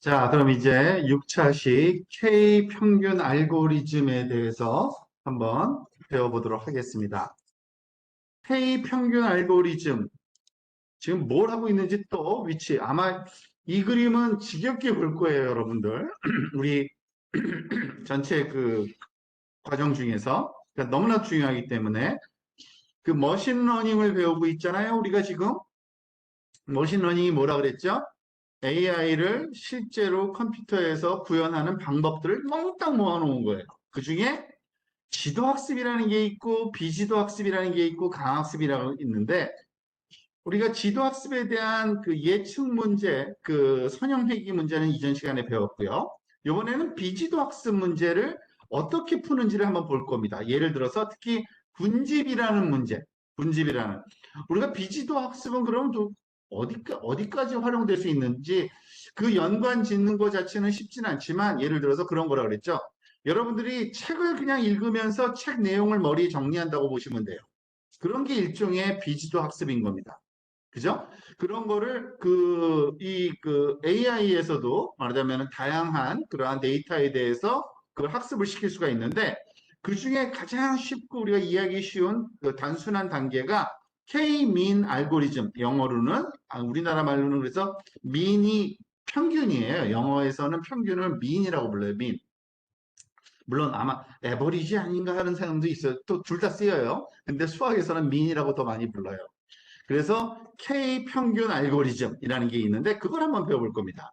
자, 그럼 이제 6차식 K 평균 알고리즘에 대해서 한번 배워보도록 하겠습니다. K 평균 알고리즘, 지금 뭘 하고 있는지 또 위치, 아마 이 그림은 지겹게 볼 거예요, 여러분들. 우리 전체 그 과정 중에서. 그러니까 너무나 중요하기 때문에 그 머신러닝을 배우고 있잖아요, 우리가 지금. 머신러닝이 뭐라 그랬죠? AI를 실제로 컴퓨터에서 구현하는 방법들을 몽땅 모아놓은 거예요. 그 중에 지도학습이라는 게 있고 비지도학습이라는 게 있고 강학습이라고 있는데 우리가 지도학습에 대한 그 예측 문제, 그 선형회귀 문제는 이전 시간에 배웠고요. 이번에는 비지도학습 문제를 어떻게 푸는지를 한번 볼 겁니다. 예를 들어서 특히 분집이라는 문제, 분집이라는 우리가 비지도학습은 그럼 또 어디까지 활용될 수 있는지 그 연관 짓는 것 자체는 쉽진 않지만 예를 들어서 그런 거라 그랬죠. 여러분들이 책을 그냥 읽으면서 책 내용을 머리에 정리한다고 보시면 돼요. 그런 게 일종의 비지도 학습인 겁니다. 그죠? 그런 거를 AI에서도 말하자면 다양한 그러한 데이터에 대해서 그걸 학습을 시킬 수가 있는데 그 중에 가장 쉽고 우리가 이해하기 쉬운 그 단순한 단계가 K-mean 알고리즘, 영어로는, 우리나라 말로는 그래서 mean이 평균이에요. 영어에서는 평균을 mean이라고 불러요, mean. 물론 아마 에버리지 아닌가 하는 생각도 있어요. 또 둘 다 쓰여요. 근데 수학에서는 mean이라고 더 많이 불러요. 그래서 K 평균 알고리즘이라는 게 있는데 그걸 한번 배워볼 겁니다.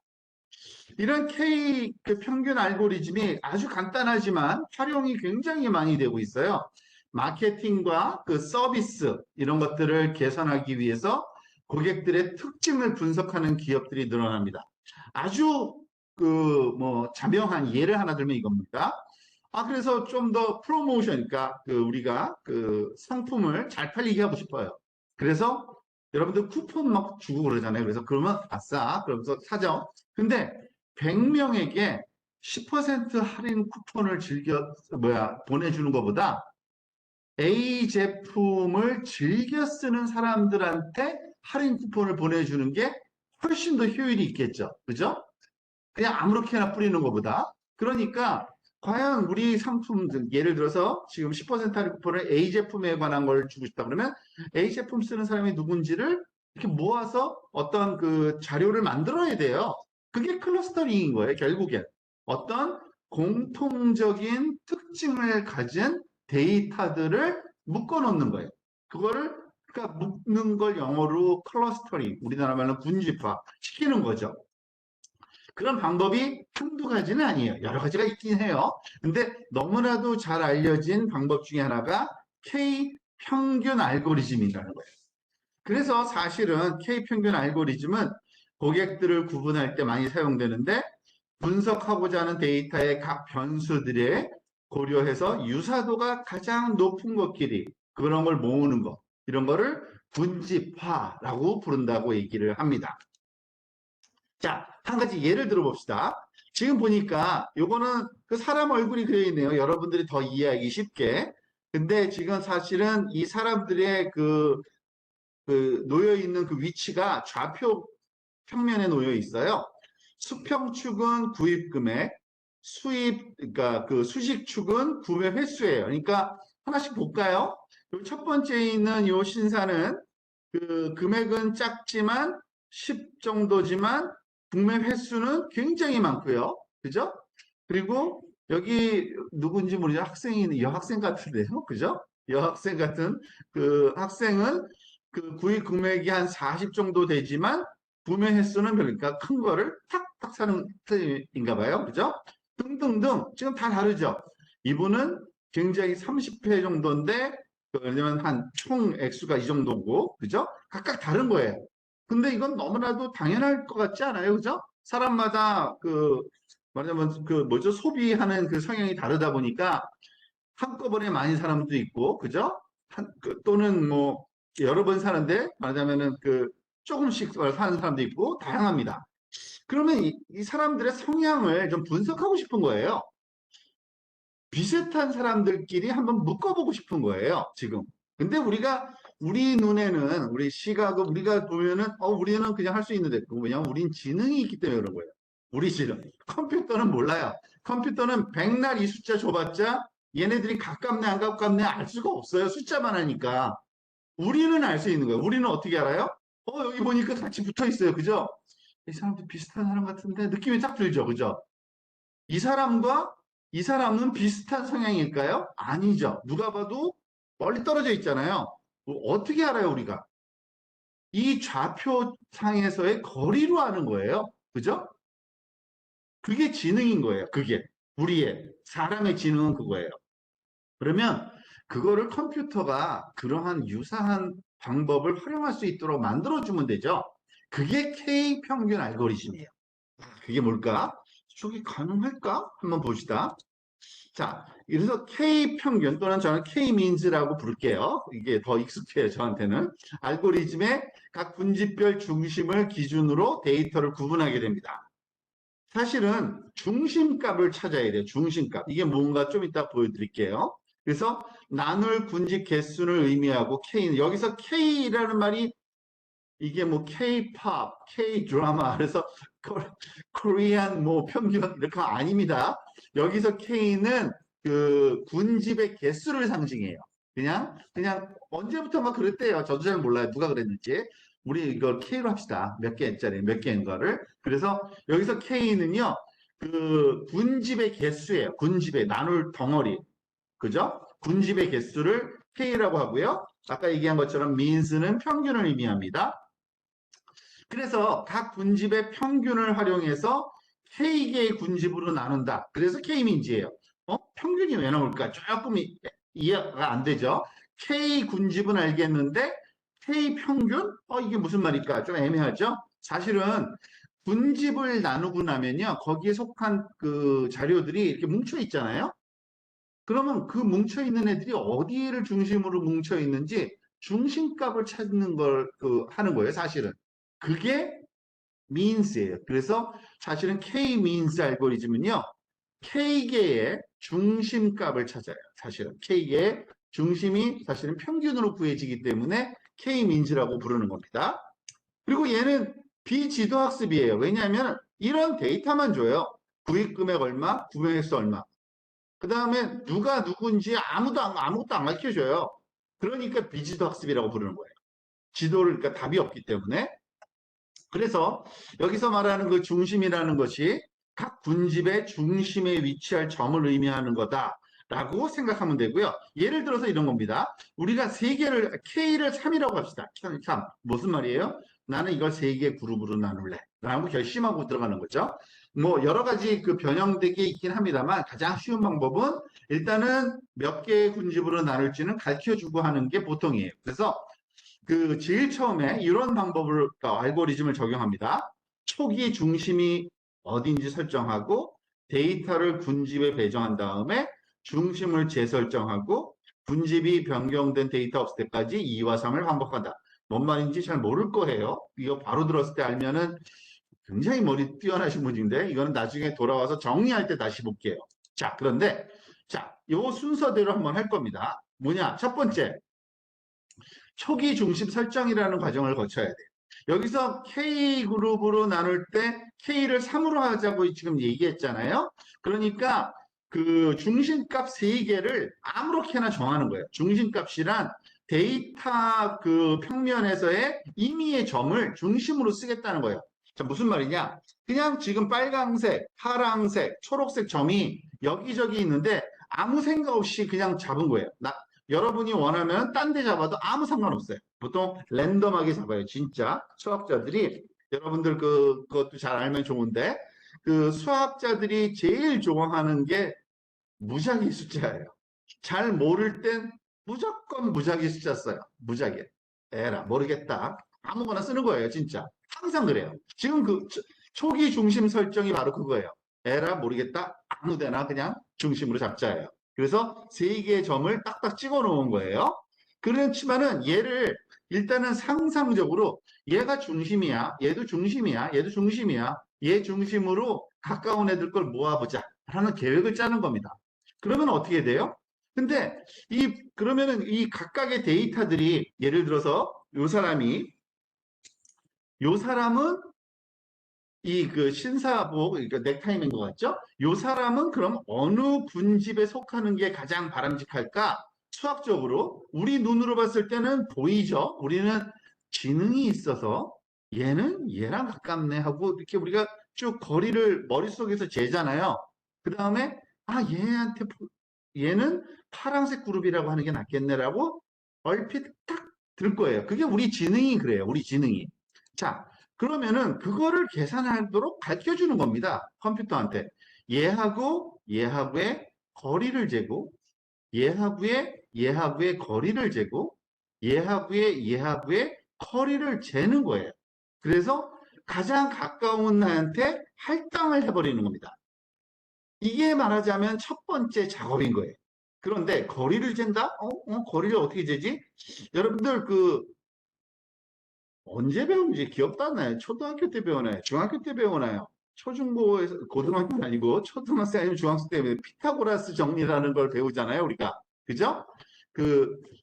이런 K 그 평균 알고리즘이 아주 간단하지만 활용이 굉장히 많이 되고 있어요. 마케팅과 그 서비스 이런 것들을 개선하기 위해서 고객들의 특징을 분석하는 기업들이 늘어납니다. 아주 자명한 예를 하나 들면 이겁니다. 그래서 좀 더 프로모션, 그러니까 우리가 그 상품을 잘 팔리게 하고 싶어요. 그래서 여러분들 쿠폰 막 주고 그러잖아요. 그래서 그러면 아싸, 그러면서 사죠. 근데 100명에게 10% 할인 쿠폰을 보내주는 것보다 A 제품을 즐겨 쓰는 사람들한테 할인 쿠폰을 보내주는 게 훨씬 더 효율이 있겠죠. 그죠? 그냥 아무렇게나 뿌리는 것보다. 그러니까 과연 우리 상품들, 예를 들어서 지금 10% 할인 쿠폰을 A 제품에 관한 걸 주고 싶다 그러면 A 제품 쓰는 사람이 누군지를 이렇게 모아서 어떤 그 자료를 만들어야 돼요. 그게 클러스터링인 거예요, 결국엔. 어떤 공통적인 특징을 가진 데이터들을 묶어 놓는 거예요. 그러니까 묶는 걸 영어로 클러스터링, 우리나라 말로 군집화 시키는 거죠. 그런 방법이 한두 가지는 아니에요. 여러 가지가 있긴 해요. 근데 너무나도 잘 알려진 방법 중에 하나가 K 평균 알고리즘이라는 거예요. 그래서 사실은 K 평균 알고리즘은 고객들을 구분할 때 많이 사용되는데 분석하고자 하는 데이터의 각 변수들에 고려해서 유사도가 가장 높은 것끼리 그런 걸 모으는 것, 이런 거를 분집화라고 부른다고 얘기를 합니다. 자, 한 가지 예를 들어봅시다. 지금 보니까 요거는 그 사람 얼굴이 그려 있네요. 여러분들이 더 이해하기 쉽게. 근데 지금 사실은 이 사람들의 놓여 있는 그 위치가 좌표 평면에 놓여 있어요. 수평축은 구입 금액, 그러니까 그 수식축은 구매 횟수예요. 그러니까 하나씩 볼까요? 첫 번째에 있는 요 신사는 그 금액은 작지만 10 정도지만 구매 횟수는 굉장히 많고요. 그죠? 그리고 여기 누군지 모르죠. 학생이 여학생 같은데요. 그죠? 여학생 같은 그 학생은 그 구입 금액이 한 40 정도 되지만 구매 횟수는 그러니까 큰 거를 탁탁 사는 스타일인가 봐요. 그죠? 등등등. 지금 다 다르죠? 이분은 굉장히 30회 정도인데 왜냐면 한 총 액수가 이 정도고, 그죠? 각각 다른 거예요. 근데 이건 너무나도 당연할 것 같지 않아요? 그죠? 사람마다 말하자면 소비하는 그 성향이 다르다 보니까 한꺼번에 많이 사는 분도 있고, 그죠? 또는 뭐, 여러 번 사는데, 말하자면은 조금씩 사는 사람도 있고, 다양합니다. 그러면 이 사람들의 성향을 좀 분석하고 싶은 거예요. 비슷한 사람들끼리 한번 묶어보고 싶은 거예요, 지금. 근데 우리 눈에는, 우리 시각은, 우리가 보면은, 우리는 그냥 할 수 있는데, 그거 뭐냐면, 우린 지능이 있기 때문에 그런 거예요. 우리 실은. 컴퓨터는 몰라요. 컴퓨터는 백날 이 숫자 줘봤자 얘네들이 가깝네 안 가깝네 알 수가 없어요. 숫자만 하니까. 우리는 알 수 있는 거예요. 우리는 어떻게 알아요? 여기 보니까 같이 붙어 있어요. 그죠? 이 사람도 비슷한 사람 같은데 느낌이 딱 들죠. 그죠? 이 사람과 이 사람은 비슷한 성향일까요? 아니죠. 누가 봐도 멀리 떨어져 있잖아요. 어떻게 알아요, 우리가? 이 좌표상에서의 거리로 아는 거예요. 그죠? 그게 지능인 거예요. 그게. 우리의, 사람의 지능은 그거예요. 그러면 그거를 컴퓨터가 그러한 유사한 방법을 활용할 수 있도록 만들어주면 되죠. 그게 K 평균 알고리즘이에요. 그게 뭘까? 저게 가능할까? 한번 봅시다. 자, 그래서 K 평균 또는 저는 K 민즈라고 부를게요. 이게 더 익숙해요, 저한테는. 알고리즘의 각 분집별 중심을 기준으로 데이터를 구분하게 됩니다. 사실은 중심값을 찾아야 돼요. 중심값. 이게 뭔가 좀 이따 보여드릴게요. 그래서 나눌 군집 개수를 의미하고 K는 여기서 K라는 말이 이게 뭐 K-pop, K-드라마 그래서 코리안 뭐 평균 이렇게 아닙니다. 여기서 K는 그 군집의 개수를 상징해요. 그냥 언제부터막 그랬대요. 저도 잘 몰라요. 누가 그랬는지. 우리 이걸 K로 합시다. 몇 개짜리 몇 개인가를. 그래서 여기서 K는요. 그 군집의 개수예요. 군집의 나눌 덩어리. 그죠? 군집의 개수를 K라고 하고요. 아까 얘기한 것처럼 means는 평균을 의미합니다. 그래서 각 군집의 평균을 활용해서 K개의 군집으로 나눈다. 그래서 K민지예요. 평균이 왜 나올까? 조금 이해가 안 되죠? K 군집은 알겠는데 K 평균? 이게 무슨 말일까? 좀 애매하죠? 사실은 군집을 나누고 나면요. 거기에 속한 그 자료들이 이렇게 뭉쳐 있잖아요. 그러면 그 뭉쳐 있는 애들이 어디를 중심으로 뭉쳐 있는지 중심값을 찾는 걸 하는 거예요, 사실은. 그게 means예요. 그래서 사실은 K-means 알고리즘은요. K개의 중심값을 찾아요. 사실은 K개의 중심이 사실은 평균으로 구해지기 때문에 K-means라고 부르는 겁니다. 그리고 얘는 비지도학습이에요. 왜냐하면 이런 데이터만 줘요. 구입 금액 얼마, 구매 횟수 얼마. 그 다음에 누가 누군지 아무것도 안 가르쳐줘요. 그러니까 비지도학습이라고 부르는 거예요. 지도를, 그러니까 답이 없기 때문에. 그래서 여기서 말하는 그 중심이라는 것이 각 군집의 중심에 위치할 점을 의미하는 거다라고 생각하면 되고요. 예를 들어서 이런 겁니다. 우리가 세 개를 K를 3이라고 합시다. 3. 무슨 말이에요? 나는 이걸 세 개 그룹으로 나눌래. 라고 결심하고 들어가는 거죠. 뭐 여러 가지 그 변형되게 있긴 합니다만 가장 쉬운 방법은 일단은 몇 개의 군집으로 나눌지는 가르쳐주고 하는 게 보통이에요. 그래서 그 제일 처음에 이런 방법을 알고리즘을 적용합니다. 초기 중심이 어딘지 설정하고 데이터를 군집에 배정한 다음에 중심을 재설정하고 군집이 변경된 데이터 없을 때까지 2와 3을 반복한다. 뭔 말인지 잘 모를 거예요. 이거 바로 들었을 때 알면은 굉장히 머리 뛰어나신 분인데 이거는 나중에 돌아와서 정리할 때 다시 볼게요. 자, 그런데 자, 요 순서대로 한번 할 겁니다. 뭐냐? 첫 번째, 초기 중심 설정이라는 과정을 거쳐야 돼요. 여기서 K그룹으로 나눌 때 K를 3으로 하자고 지금 얘기했잖아요. 그러니까 그 중심값 3개를 아무렇게나 정하는 거예요. 중심값이란 데이터 그 평면에서의 임의의 점을 중심으로 쓰겠다는 거예요. 자, 무슨 말이냐? 그냥 지금 빨강색, 파랑색, 초록색 점이 여기저기 있는데 아무 생각 없이 그냥 잡은 거예요. 여러분이 원하면 딴 데 잡아도 아무 상관없어요. 보통 랜덤하게 잡아요. 진짜 수학자들이 여러분들 그것도 잘 알면 좋은데 그 수학자들이 제일 좋아하는 게 무작위 숫자예요. 잘 모를 땐 무조건 무작위 숫자 써요. 무작위. 에라 모르겠다. 아무거나 쓰는 거예요. 진짜. 항상 그래요. 지금 그 초기 중심 설정이 바로 그거예요. 에라 모르겠다. 아무데나 그냥 중심으로 잡자예요. 그래서 세 개의 점을 딱딱 찍어 놓은 거예요. 그렇지만은 얘를 일단은 상상적으로 얘가 중심이야. 얘도 중심이야. 얘도 중심이야. 얘 중심으로 가까운 애들 걸 모아보자. 라는 계획을 짜는 겁니다. 그러면 어떻게 돼요? 근데 그러면은 이 각각의 데이터들이 예를 들어서 요 사람은 이 그 신사복, 그러니까 넥타이인 것 같죠? 요 사람은 그럼 어느 군집에 속하는 게 가장 바람직할까? 수학적으로 우리 눈으로 봤을 때는 보이죠. 우리는 지능이 있어서 얘는 얘랑 가깝네 하고 이렇게 우리가 쭉 거리를 머릿속에서 재잖아요. 그 다음에 얘한테 얘는 파란색 그룹이라고 하는 게 낫겠네라고 얼핏 딱 들 거예요. 그게 우리 지능이 그래요. 우리 지능이. 자, 그러면은 그거를 계산하도록 가르쳐 주는 겁니다. 컴퓨터한테. 얘하고의 거리를 재고, 얘하고의 거리를 재고, 얘하고의 거리를 재는 거예요. 그래서 가장 가까운 나한테 할당을 해버리는 겁니다. 이게 말하자면 첫 번째 작업인 거예요. 그런데 거리를 잰다? 거리를 어떻게 재지? 여러분들 언제 배운지 기억도 안 나요. 초등학교 때 배우나요? 중학교 때 배우나요? 초중고에서, 고등학교는 아니고, 초등학생 아니면 중학생 때 피타고라스 정리라는 걸 배우잖아요, 우리가. 그죠?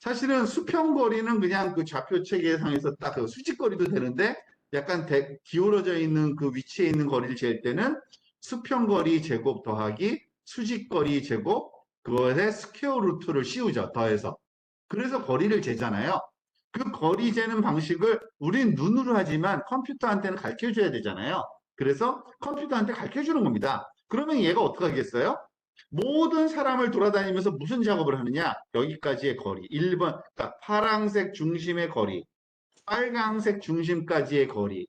사실은 수평거리는 그냥 그 좌표 체계상에서 딱 그 수직거리도 되는데, 약간 기울어져 있는 그 위치에 있는 거리를 잴 때는 수평거리 제곱 더하기 수직거리 제곱, 그것에 스퀘어 루트를 씌우죠, 더해서. 그래서 거리를 재잖아요. 그 거리 재는 방식을 우린 눈으로 하지만 컴퓨터한테는 가르쳐 줘야 되잖아요. 그래서 컴퓨터한테 가르쳐 주는 겁니다. 그러면 얘가 어떻게 하겠어요? 모든 사람을 돌아다니면서 무슨 작업을 하느냐? 여기까지의 거리. 1번, 그러니까 파란색 중심의 거리, 빨강색 중심까지의 거리,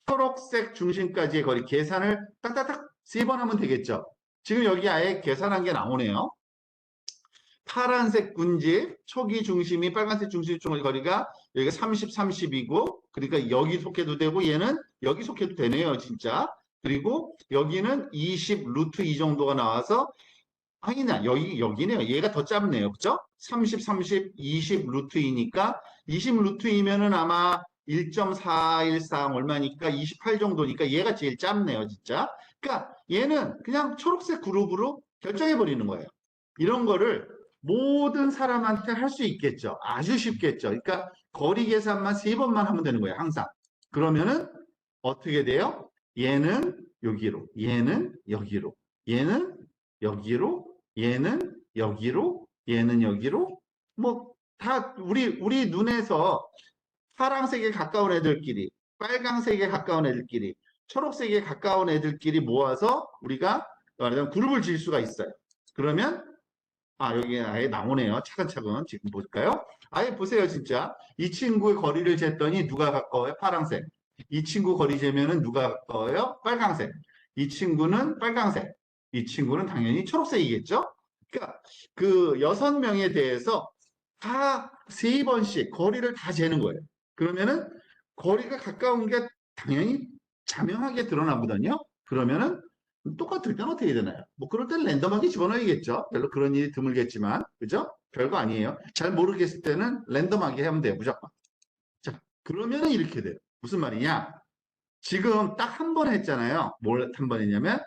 초록색 중심까지의 거리 계산을 딱딱딱 3번 하면 되겠죠. 지금 여기 아예 계산한 게 나오네요. 파란색 군집 초기 중심이 빨간색 중심 거리가 여기가 30, 30이고 그러니까 여기 속해도 되고 얘는 여기 속해도 되네요 진짜. 그리고 여기는 20 루트 2 정도가 나와서 아니나 여기네요. 얘가 더 짧네요. 그죠? 30, 30, 20 루트 2니까 20 루트 2면은 아마 1.413 얼마니까 28 정도니까 얘가 제일 짧네요. 진짜. 그러니까 얘는 그냥 초록색 그룹으로 결정해 버리는 거예요. 이런 거를 모든 사람한테 할 수 있겠죠. 아주 쉽겠죠. 그러니까 거리 계산만 3번만 하면 되는 거예요. 항상. 그러면은 어떻게 돼요? 얘는 여기로, 얘는 여기로, 얘는 여기로, 얘는 여기로, 얘는 여기로. 뭐 다 우리 눈에서 파란색에 가까운 애들끼리, 빨강색에 가까운 애들끼리, 초록색에 가까운 애들끼리 모아서 우리가 말하자면 그룹을 지을 수가 있어요. 그러면 여기 아예 나오네요. 차근차근 지금 볼까요? 아예 보세요, 진짜. 이 친구의 거리를 쟀더니 누가 가까워요? 파란색. 이 친구 거리 재면은 누가 가까워요? 빨강색. 이 친구는 빨강색. 이 친구는 당연히 초록색이겠죠? 그러니까 그 6명에 대해서 다 3번씩 거리를 다 재는 거예요. 그러면은 거리가 가까운 게 당연히 자명하게 드러나거든요. 그러면은 똑같을 때는 어떻게 되나요? 뭐 그럴 때는 랜덤하게 집어넣어야겠죠. 별로 그런 일이 드물겠지만, 그죠? 별거 아니에요. 잘 모르겠을 때는 랜덤하게 하면 돼요, 무조건. 자, 그러면은 이렇게 돼요. 무슨 말이냐? 지금 딱 한 번 했잖아요. 뭘 한 번 했냐면,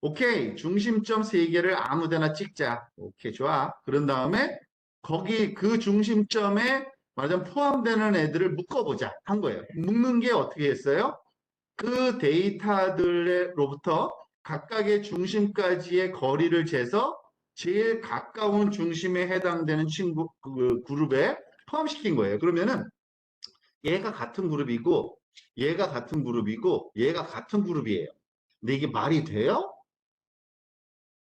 오케이, 중심점 3개를 아무 데나 찍자. 오케이, 좋아. 그런 다음에 거기 그 중심점에 말하자면 포함되는 애들을 묶어보자 한 거예요. 묶는 게 어떻게 했어요? 그 데이터들로부터 각각의 중심까지의 거리를 재서 제일 가까운 중심에 해당되는 친구 그룹에 포함시킨 거예요. 그러면은 얘가 같은 그룹이고 얘가 같은 그룹이고 얘가 같은 그룹이에요. 근데 이게 말이 돼요?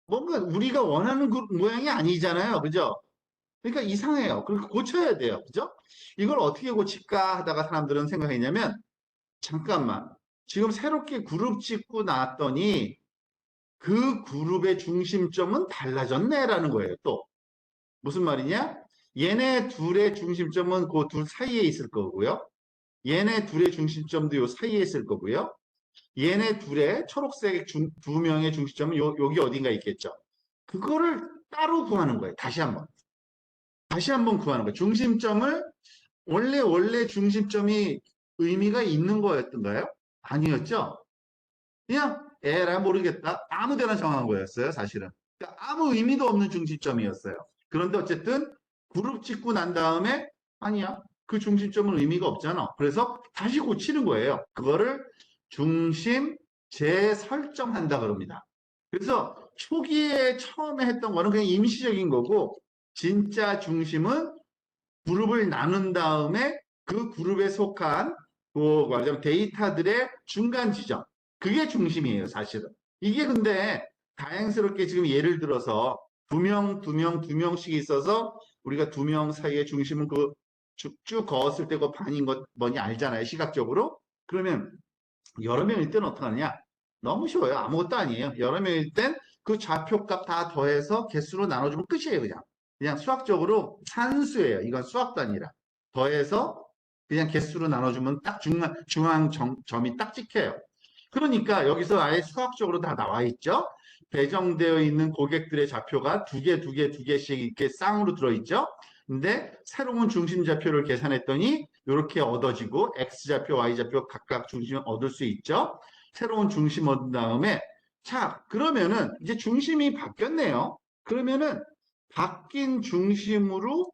뭔가 우리가 원하는 모양이 아니잖아요. 그죠? 그러니까 이상해요. 그러니까 고쳐야 돼요. 그죠? 이걸 어떻게 고칠까 하다가 사람들은 생각했냐면 잠깐만. 지금 새롭게 그룹 짓고 나왔더니 그 그룹의 중심점은 달라졌네라는 거예요. 또 무슨 말이냐? 얘네 둘의 중심점은 그 둘 사이에 있을 거고요. 얘네 둘의 중심점도 요 사이에 있을 거고요. 얘네 둘의 초록색 두 명의 중심점은 여기 어딘가 있겠죠. 그거를 따로 구하는 거예요. 다시 한번 구하는 거예요. 중심점을 원래 중심점이 의미가 있는 거였던가요? 아니었죠. 그냥 에라 모르겠다. 아무 데나 정한 거였어요, 사실은. 그러니까 아무 의미도 없는 중심점이었어요. 그런데 어쨌든 그룹 짓고 난 다음에 아니야. 그 중심점은 의미가 없잖아. 그래서 다시 고치는 거예요. 그거를 중심 재설정한다 그럽니다. 그래서 초기에 처음에 했던 거는 그냥 임시적인 거고 진짜 중심은 그룹을 나눈 다음에 그 그룹에 속한 말하자면 데이터들의 중간 지점 그게 중심이에요 사실은. 이게 근데 다행스럽게 지금 예를 들어서 두 명씩 있어서 우리가 두 명 사이의 중심은 그 쭉 그었을 때 그 반인 것 뭐니 알잖아요 시각적으로. 그러면 여러 명일 때는 어떻게 하느냐? 너무 쉬워요. 아무것도 아니에요. 여러 명일 땐 그 좌표값 다 더해서 개수로 나눠주면 끝이에요. 그냥 수학적으로 산수예요. 이건 수학도 아니라. 더해서 그냥 개수로 나눠주면 딱 중앙 점이 딱 찍혀요. 그러니까 여기서 아예 수학적으로 다 나와 있죠. 배정되어 있는 고객들의 좌표가 두 개씩 이렇게 쌍으로 들어있죠. 근데 새로운 중심 좌표를 계산했더니 이렇게 얻어지고 X좌표, Y좌표 각각 중심을 얻을 수 있죠. 새로운 중심 얻은 다음에 자, 그러면은 이제 중심이 바뀌었네요. 그러면은 바뀐 중심으로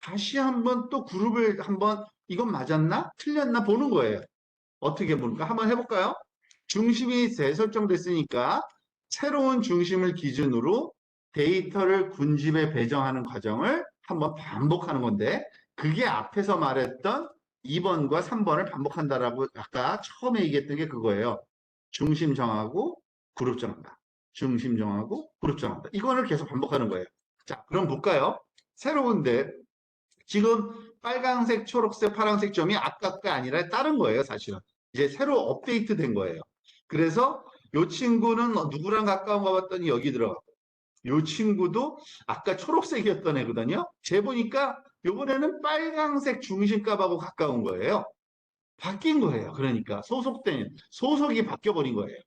다시 한번 또 그룹을 한번 이건 맞았나? 틀렸나 보는 거예요. 어떻게 보는가? 한번 해볼까요? 중심이 재설정됐으니까 새로운 중심을 기준으로 데이터를 군집에 배정하는 과정을 한번 반복하는 건데 그게 앞에서 말했던 2번과 3번을 반복한다라고 아까 처음에 얘기했던 게 그거예요. 중심 정하고 그룹 정한다. 중심 정하고 그룹 정한다. 이거를 계속 반복하는 거예요. 자, 그럼 볼까요? 새로운데 지금 빨강색, 초록색, 파란색 점이 아까가 아니라 다른 거예요, 사실은. 이제 새로 업데이트 된 거예요. 그래서 이 친구는 누구랑 가까운가 봤더니 여기 들어가고 이 친구도 아까 초록색이었던 애거든요. 재보니까 이번에는 빨강색 중심값하고 가까운 거예요. 바뀐 거예요. 그러니까 소속이 바뀌어버린 거예요.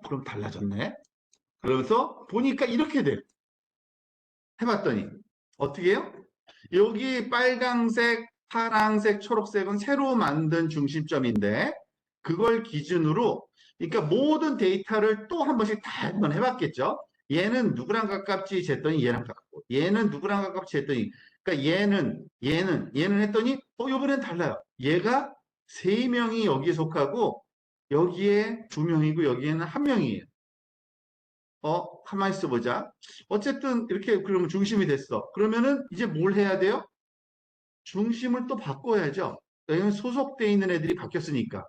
그럼 달라졌네. 그래서 보니까 이렇게 돼요. 해봤더니 어떻게 해요? 여기 빨강색, 파랑색, 초록색은 새로 만든 중심점인데 그걸 기준으로 그러니까 모든 데이터를 또 한 번씩 다 한번 해봤겠죠. 얘는 누구랑 가깝지 했더니 얘랑 가깝고 얘는 누구랑 가깝지 했더니 그러니까 얘는 했더니 이번엔 달라요. 얘가 세 명이 여기에 속하고 여기에 두 명이고 여기에는 한 명이에요. 가만히 있어보자. 어쨌든 이렇게 그러면 중심이 됐어. 그러면은 이제 뭘 해야 돼요? 중심을 또 바꿔야죠. 왜냐면 소속돼 있는 애들이 바뀌었으니까.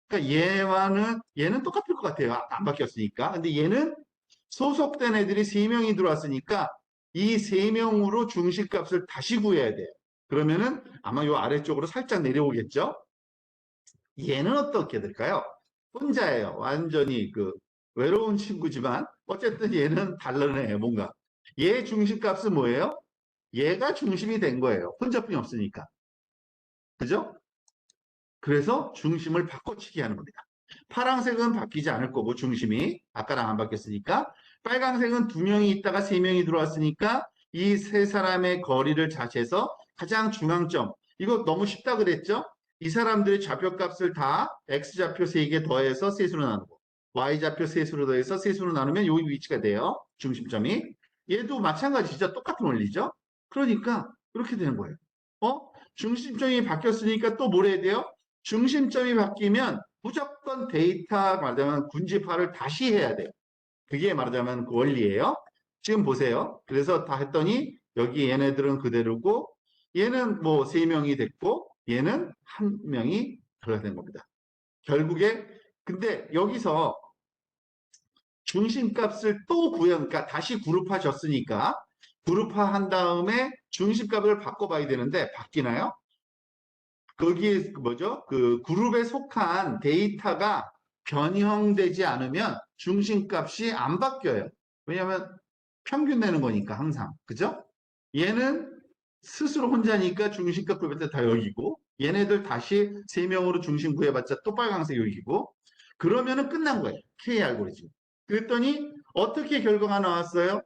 그러니까 얘는 똑같을 것 같아요. 안 바뀌었으니까. 근데 얘는 소속된 애들이 3명이 들어왔으니까 이 3명으로 중심값을 다시 구해야 돼요. 그러면은 아마 요 아래쪽으로 살짝 내려오겠죠? 얘는 어떻게 될까요? 혼자예요. 완전히 그 외로운 친구지만 어쨌든 얘는 다르네요. 뭔가. 얘 중심값은 뭐예요? 얘가 중심이 된 거예요. 혼자뿐이 없으니까. 그죠? 그래서 중심을 바꿔치기 하는 겁니다. 파란색은 바뀌지 않을 거고 중심이 아까랑 안 바뀌었으니까 빨간색은 두 명이 있다가 세 명이 들어왔으니까 이 세 사람의 거리를 자체해서 가장 중앙점 이거 너무 쉽다 그랬죠? 이 사람들의 좌표값을 다 X좌표 3개 더해서 셋으로 나누고 Y좌표 셋으로 더해서 셋으로 나누면 여기 위치가 돼요. 중심점이. 얘도 마찬가지죠. 똑같은 원리죠. 그러니까 이렇게 되는 거예요. 중심점이 바뀌었으니까 또 뭘 해야 돼요? 중심점이 바뀌면 무조건 데이터 말하자면 군집화를 다시 해야 돼요. 그게 말하자면 그 원리예요. 지금 보세요. 그래서 다 했더니 여기 얘네들은 그대로고 얘는 뭐 3명이 됐고 얘는 1명이 들어가야 겁니다. 결국에 근데 여기서 중심값을 또 그러니까 다시 그룹화졌으니까 그룹화한 다음에 중심값을 바꿔봐야 되는데 바뀌나요? 거기에 뭐죠? 그 그룹에 속한 데이터가 변형되지 않으면 중심값이 안 바뀌어요. 왜냐하면 평균 내는 거니까 항상. 그죠? 얘는 스스로 혼자니까 중심값 구해봤자다 여기고 얘네들 다시 3명으로 중심 구해봤자 또 빨간색 여기고 그러면은 끝난 거예요. K 알고리즘. 그랬더니 어떻게 결과가 나왔어요?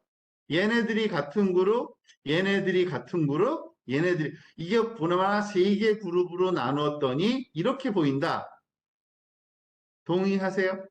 얘네들이 같은 그룹, 얘네들이 같은 그룹, 얘네들이 이게 보나마나 3개 그룹으로 나눴더니 이렇게 보인다. 동의하세요?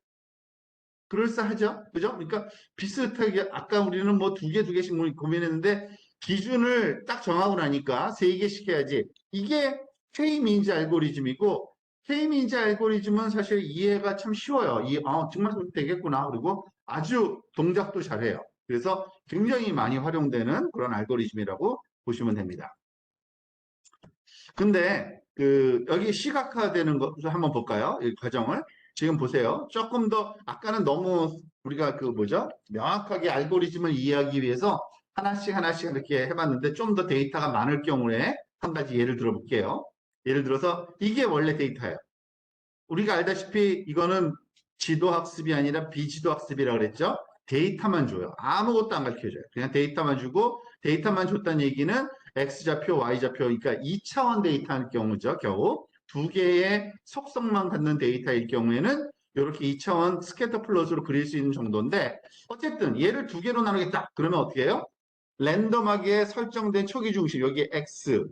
그럴싸하죠? 그죠? 그러니까 비슷하게 아까 우리는 뭐 두 개씩 고민했는데 기준을 딱 정하고 나니까 3개씩 해야지. 이게 K 민지 알고리즘이고 K-민즈 알고리즘은 사실 이해가 참 쉬워요. 정말 되겠구나. 그리고 아주 동작도 잘해요. 그래서 굉장히 많이 활용되는 그런 알고리즘이라고 보시면 됩니다. 근데 여기 시각화되는 것을 한번 볼까요? 이 과정을. 지금 보세요. 조금 더 아까는 너무 우리가 명확하게 알고리즘을 이해하기 위해서 하나씩 하나씩 이렇게 해봤는데 좀 더 데이터가 많을 경우에 한 가지 예를 들어 볼게요. 예를 들어서 이게 원래 데이터예요. 우리가 알다시피 이거는 지도 학습이 아니라 비지도 학습이라고 그랬죠. 데이터만 줘요. 아무것도 안 가르쳐줘요. 그냥 데이터만 주고 데이터만 줬다는 얘기는 X좌표, Y좌표, 그러니까 2차원 데이터일 경우죠. 겨우 두 개의 속성만 갖는 데이터일 경우에는 이렇게 2차원 스캐터 플롯으로 그릴 수 있는 정도인데 어쨌든 얘를 두 개로 나누겠다. 그러면 어떻게 해요? 랜덤하게 설정된 초기 중심 여기 X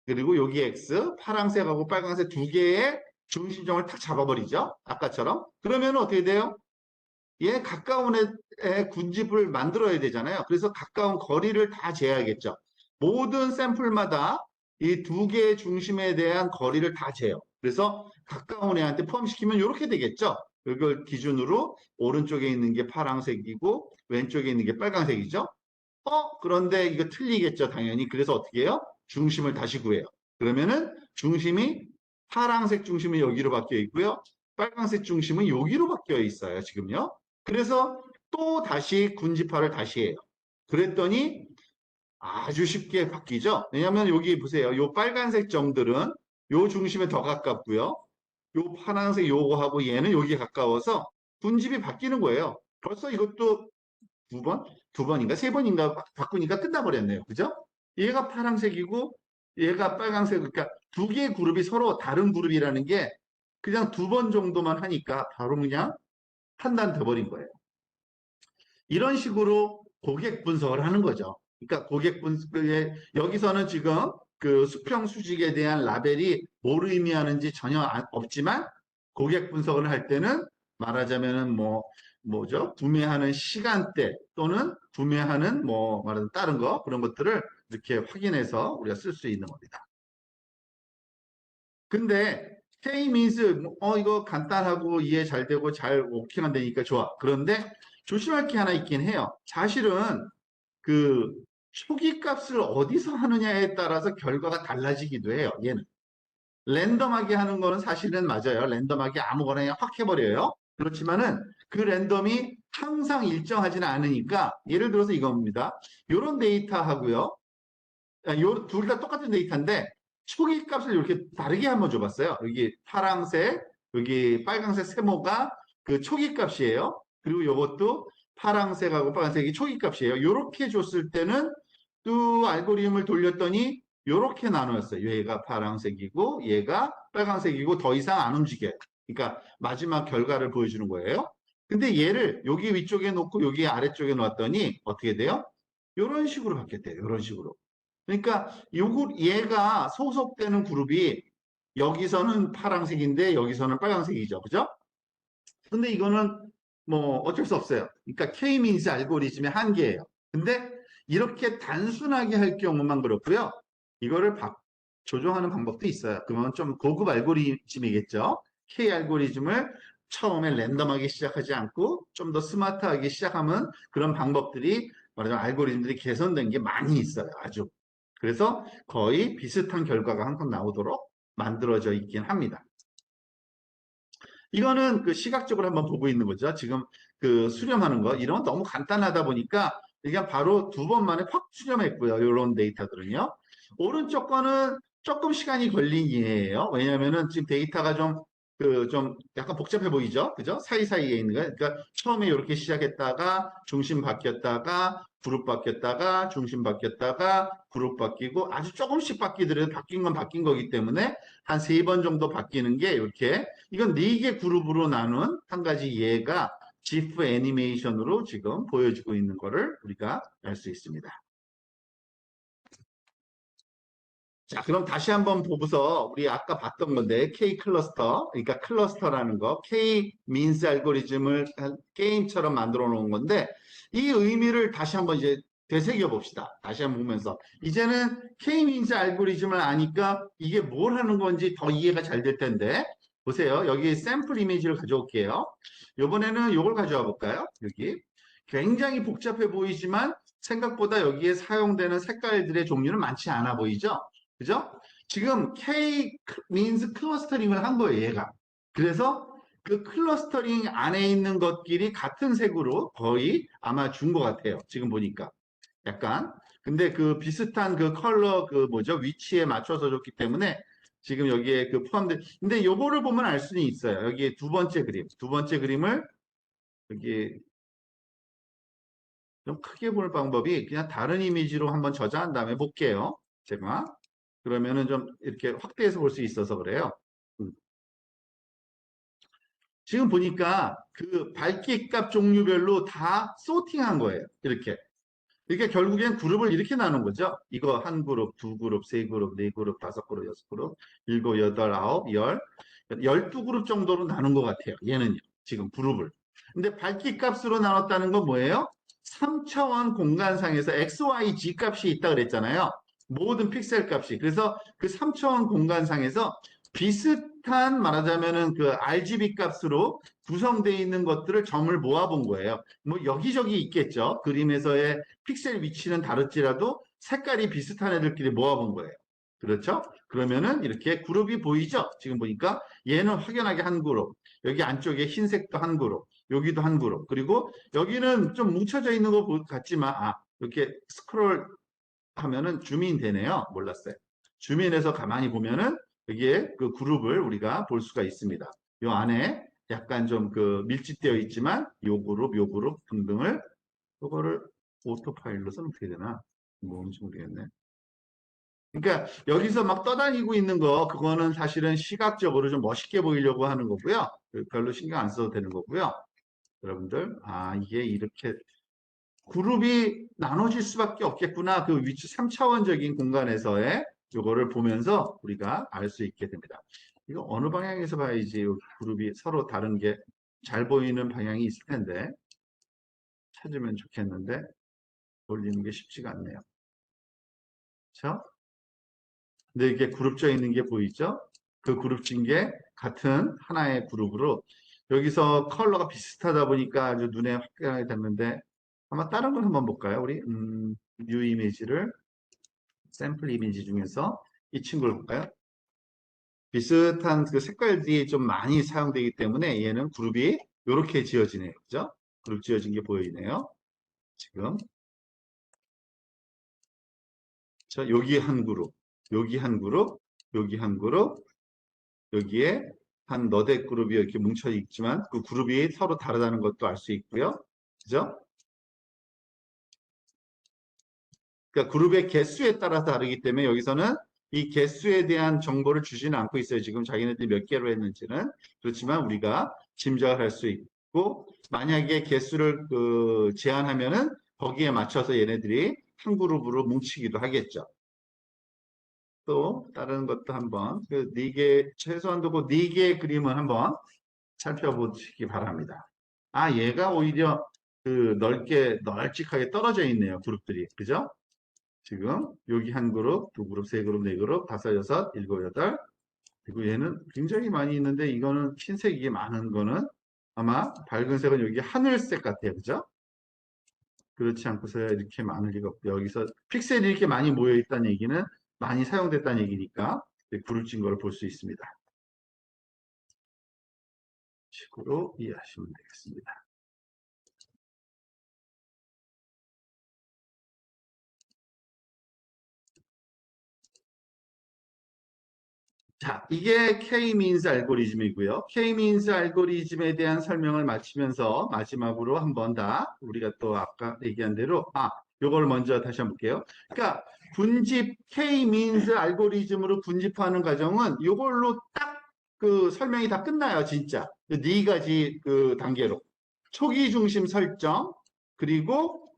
그리고 여기 X 파란색하고 빨간색 두 개의 중심점을 탁 잡아버리죠. 아까처럼. 그러면 어떻게 돼요? 얘 가까운 애 군집을 만들어야 되잖아요. 그래서 가까운 거리를 다 재야겠죠. 모든 샘플마다 이 두 개의 중심에 대한 거리를 다 재요. 그래서 가까운 애한테 포함시키면 이렇게 되겠죠. 이걸 기준으로 오른쪽에 있는 게 파란색이고 왼쪽에 있는 게 빨간색이죠. 그런데 이거 틀리겠죠, 당연히. 그래서 어떻게 해요? 중심을 다시 구해요. 그러면은 중심이 파란색 중심은 여기로 바뀌어 있고요. 빨간색 중심은 여기로 바뀌어 있어요, 지금요. 그래서 또 다시 군집화를 다시 해요. 그랬더니 아주 쉽게 바뀌죠. 왜냐하면 여기 보세요. 요 빨간색 점들은 요 중심에 더 가깝고요. 요 파란색 요거하고 얘는 여기에 가까워서 군집이 바뀌는 거예요. 벌써 이것도 두 번? 두 번인가? 세 번인가 바꾸니까 끝나버렸네요. 그죠? 얘가 파란색이고 얘가 빨간색, 그러니까 두 개의 그룹이 서로 다른 그룹이라는 게 그냥 두 번 정도만 하니까 바로 그냥 판단돼 버린 거예요. 이런 식으로 고객 분석을 하는 거죠. 그러니까 고객 분석에 여기서는 지금 그 수평 수직에 대한 라벨이 뭘 의미하는지 전혀 없지만 고객 분석을 할 때는 말하자면은 뭐죠? 구매하는 시간대 또는 구매하는 말하는 다른 거 그런 것들을 이렇게 확인해서 우리가 쓸 수 있는 겁니다. 근데 K-means 이거 간단하고 이해 잘 되고 잘 오케이만 되니까 좋아. 그런데 조심할 게 하나 있긴 해요. 사실은 그 초기 값을 어디서 하느냐에 따라서 결과가 달라지기도 해요. 얘는 랜덤하게 하는 거는 사실은 맞아요. 랜덤하게 아무거나 그냥 확 해버려요. 그렇지만은 그 랜덤이 항상 일정하지는 않으니까 예를 들어서 이겁니다. 이런 데이터 하고요. 둘 다 똑같은 데이터인데 초기 값을 이렇게 다르게 한번 줘봤어요. 여기 파란색, 여기 빨간색 세모가 그 초기 값이에요. 그리고 이것도 파란색하고 빨간색이 초기 값이에요. 이렇게 줬을 때는 또 알고리즘을 돌렸더니 이렇게 나누었어요. 얘가 파란색이고 얘가 빨간색이고 더 이상 안 움직여요. 그러니까 마지막 결과를 보여주는 거예요. 근데 얘를 여기 위쪽에 놓고 여기 아래쪽에 놓았더니 어떻게 돼요? 이런 식으로 바뀌었대요. 이런 식으로. 그러니까 얘가 소속되는 그룹이 여기서는 파란색인데 여기서는 빨간색이죠. 그죠? 근데 이거는 어쩔 수 없어요. 그러니까 K-means 알고리즘의 한계예요. 근데 이렇게 단순하게 할 경우만 그렇고요. 이거를 조정하는 방법도 있어요. 그러면 좀 고급 알고리즘이겠죠. K 알고리즘을 처음에 랜덤하게 시작하지 않고 좀 더 스마트하게 시작하면 그런 방법들이 말하자면 알고리즘들이 개선된 게 많이 있어요. 아주. 그래서 거의 비슷한 결과가 항상 나오도록 만들어져 있긴 합니다. 이거는 그 시각적으로 한번 보고 있는 거죠. 지금 그 수렴하는 거 이런 건 너무 간단하다 보니까 그냥 바로 두 번 만에 확 수렴했고요. 이런 데이터들은요. 오른쪽 거는 조금 시간이 걸린 이해예요. 왜냐하면은 지금 데이터가 좀 약간 복잡해 보이죠? 그죠? 사이사이에 있는 거. 그러니까 처음에 이렇게 시작했다가 중심 바뀌었다가 그룹 바뀌었다가 중심 바뀌었다가 그룹 바뀌고 아주 조금씩 바뀌더라도 바뀐 건 바뀐 거기 때문에 한 세 번 정도 바뀌는 게 이렇게 이건 네 개 그룹으로 나눈 한 가지 예가 GIF 애니메이션으로 지금 보여주고 있는 거를 우리가 알 수 있습니다. 자, 그럼 다시 한번 보고서 우리 아까 봤던 건데 K 클러스터, 그러니까 클러스터라는 거, K 민스 알고리즘을 게임처럼 만들어 놓은 건데 이 의미를 다시 한번 이제 되새겨 봅시다. 다시 한번 보면서. 이제는 K-means 알고리즘을 아니까 이게 뭘 하는 건지 더 이해가 잘 될 텐데. 보세요. 여기 샘플 이미지를 가져올게요. 이번에는 이걸 가져와 볼까요? 여기. 굉장히 복잡해 보이지만 생각보다 여기에 사용되는 색깔들의 종류는 많지 않아 보이죠? 그죠? 지금 K-means 클러스터링을 한 거예요, 얘가. 그래서 그 클러스터링 안에 있는 것끼리 같은 색으로 거의 아마 준 것 같아요. 지금 보니까. 약간. 근데 그 비슷한 그 컬러 그 뭐죠? 위치에 맞춰서 줬기 때문에 지금 여기에 그 포함된, 근데 요거를 보면 알 수는 있어요. 여기에 두 번째 그림. 두 번째 그림을 여기 좀 크게 볼 방법이 그냥 다른 이미지로 한번 저장한 다음에 볼게요. 제가. 그러면은 좀 이렇게 확대해서 볼 수 있어서 그래요. 음. 지금 보니까 그 밝기 값 종류별로 다 소팅한 거예요. 이렇게. 그러니까 결국엔 그룹을 이렇게 나눈 거죠. 이거 한 그룹, 두 그룹, 세 그룹, 네 그룹, 다섯 그룹, 여섯 그룹, 일곱, 여덟, 아홉, 열, 12그룹 정도로 나눈 것 같아요. 얘는요. 지금 그룹을. 근데 밝기 값으로 나눴다는 건 뭐예요? 3차원 공간상에서 XYZ 값이 있다 그랬잖아요. 모든 픽셀 값이. 그래서 그 3차원 공간상에서 비슷한 말하자면은 그 RGB 값으로 구성되어 있는 것들을 점을 모아본 거예요. 뭐 여기저기 있겠죠. 그림에서의 픽셀 위치는 다를지라도 색깔이 비슷한 애들끼리 모아본 거예요. 그렇죠? 그러면은 이렇게 그룹이 보이죠? 지금 보니까 얘는 확연하게 한 그룹, 여기 안쪽에 흰색도 한 그룹, 여기도 한 그룹, 그리고 여기는 좀 뭉쳐져 있는 것 같지만, 이렇게 스크롤 하면은 줌인 되네요. 몰랐어요. 줌인해서 가만히 보면은 여기에 그 그룹을 우리가 볼 수가 있습니다. 요 안에 약간 좀 그 밀집되어 있지만 요 그룹 등등을 그거를 오토파일럿은 어떻게 되나? 뭔지 모르겠네. 그러니까 여기서 막 떠다니고 있는 거 그거는 사실은 시각적으로 좀 멋있게 보이려고 하는 거고요. 별로 신경 안 써도 되는 거고요. 여러분들, 이게 이렇게 그룹이 나눠질 수밖에 없겠구나. 그 위치 3차원적인 공간에서의 요거를 보면서 우리가 알 수 있게 됩니다. 이거 어느 방향에서 봐야지 그룹이 서로 다른 게 잘 보이는 방향이 있을 텐데 찾으면 좋겠는데 돌리는 게 쉽지가 않네요. 그렇죠? 근데 이게 그룹져 있는 게 보이죠? 그 그룹진 게 같은 하나의 그룹으로 여기서 컬러가 비슷하다 보니까 아주 눈에 확연하게 됐는데 아마 다른 걸 한번 볼까요? 우리 뉴 이미지를 샘플 이미지 중에서 이 친구를 볼까요? 비슷한 그 색깔들이 좀 많이 사용되기 때문에 얘는 그룹이 이렇게 지어지네요. 그죠? 그룹 지어진 게 보이네요. 지금 여기 한 그룹, 여기 한 그룹, 여기 한 그룹, 여기에 한 너댓 그룹이 이렇게 뭉쳐 있지만 그 그룹이 서로 다르다는 것도 알 수 있고요. 그죠? 그러니까 그룹의 개수에 따라 다르기 때문에 여기서는 이 개수에 대한 정보를 주지는 않고 있어요. 지금 자기네들이 몇 개로 했는지는. 그렇지만 우리가 짐작을 할 수 있고 만약에 개수를 제한하면은 거기에 맞춰서 얘네들이 한 그룹으로 뭉치기도 하겠죠. 또 다른 것도 한번 그 네 개 최소한도 그 네 개의 그림을 한번 살펴보시기 바랍니다. 얘가 오히려 그 넓게 널찍하게 떨어져 있네요. 그룹들이. 그죠? 지금 여기 한 그룹, 두 그룹, 세 그룹, 네 그룹, 다섯, 여섯, 일곱, 여덟. 그리고 얘는 굉장히 많이 있는데 이거는 흰색이 많은 거는 아마 밝은 색은 여기 하늘색 같아요. 그죠? 그렇지 않고서야 이렇게 많을 리가 없고 여기서 픽셀이 이렇게 많이 모여 있다는 얘기는 많이 사용됐다는 얘기니까 그룹진 거를 볼 수 있습니다. 식으로 이해하시면 되겠습니다. 자, 이게 K-means 알고리즘이고요. K-means 알고리즘에 대한 설명을 마치면서 마지막으로 한 번 다 우리가 또 아까 얘기한 대로 요걸 먼저 다시 한번 볼게요. 그러니까 분집 K-means 알고리즘으로 분집하는 과정은 요걸로 딱 그 설명이 다 끝나요, 진짜. 네 가지 그 단계로. 초기 중심 설정, 그리고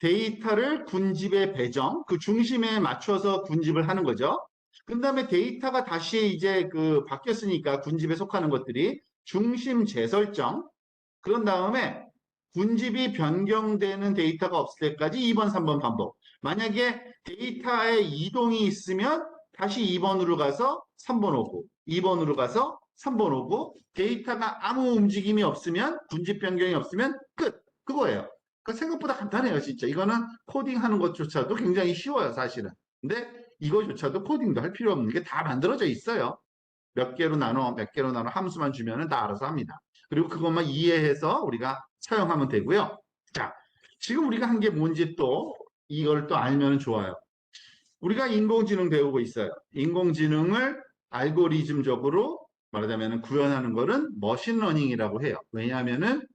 데이터를 군집에 배정, 그 중심에 맞춰서 군집을 하는 거죠. 그 다음에 데이터가 다시 이제 그 바뀌었으니까 군집에 속하는 것들이 중심 재설정, 그런 다음에 군집이 변경되는 데이터가 없을 때까지 2번, 3번 반복. 만약에 데이터에 이동이 있으면 다시 2번으로 가서 3번 오고, 2번으로 가서 3번 오고, 데이터가 아무 움직임이 없으면, 군집 변경이 없으면 끝. 그거예요. 그러니까 생각보다 간단해요, 진짜. 이거는 코딩하는 것조차도 굉장히 쉬워요, 사실은. 근데 이거조차도 코딩도 할 필요 없는 게 다 만들어져 있어요. 몇 개로 나눠, 몇 개로 나눠 함수만 주면은 다 알아서 합니다. 그리고 그것만 이해해서 우리가 사용하면 되고요. 자, 지금 우리가 한 게 뭔지 또 이걸 또 알면 좋아요. 우리가 인공지능 배우고 있어요. 인공지능을 알고리즘적으로 말하자면 구현하는 거는 머신러닝이라고 해요. 왜냐하면은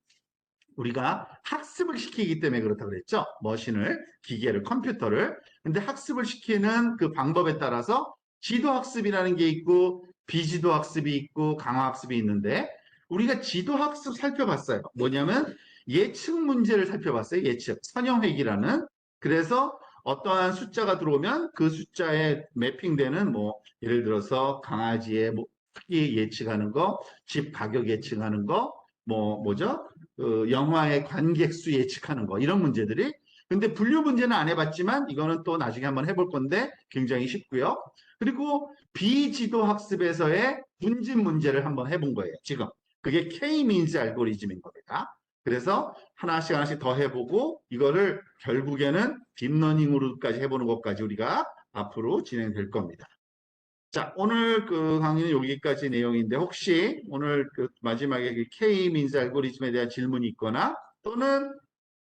우리가 학습을 시키기 때문에 그렇다고 그랬죠. 머신을, 기계를, 컴퓨터를. 근데 학습을 시키는 그 방법에 따라서 지도학습이라는 게 있고 비지도학습이 있고 강화학습이 있는데 우리가 지도학습 살펴봤어요. 뭐냐면 예측 문제를 살펴봤어요. 예측. 선형회귀라는. 그래서 어떠한 숫자가 들어오면 그 숫자에 매핑되는 뭐 예를 들어서 강아지의 뭐 크기 예측하는 거, 집 가격 예측하는 거, 뭐죠? 그 영화의 관객 수 예측하는 거 이런 문제들이 근데 분류 문제는 안 해봤지만 이거는 또 나중에 한번 해볼 건데 굉장히 쉽고요. 그리고 비지도 학습에서의 분집 문제를 한번 해본 거예요. 지금 그게 K-민즈 알고리즘인 겁니다. 그래서 하나씩 하나씩 더 해보고 이거를 결국에는 딥러닝으로까지 해보는 것까지 우리가 앞으로 진행될 겁니다. 자, 오늘 그 강의는 여기까지 내용인데 혹시 오늘 그 마지막에 그 K-민즈 알고리즘에 대한 질문이 있거나 또는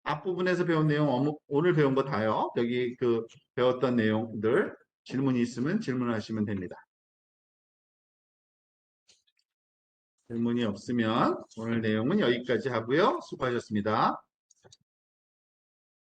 앞부분에서 배운 내용 오늘 배운 거 다요. 여기 그 배웠던 내용들 질문이 있으면 질문하시면 됩니다. 질문이 없으면 오늘 내용은 여기까지 하고요. 수고하셨습니다.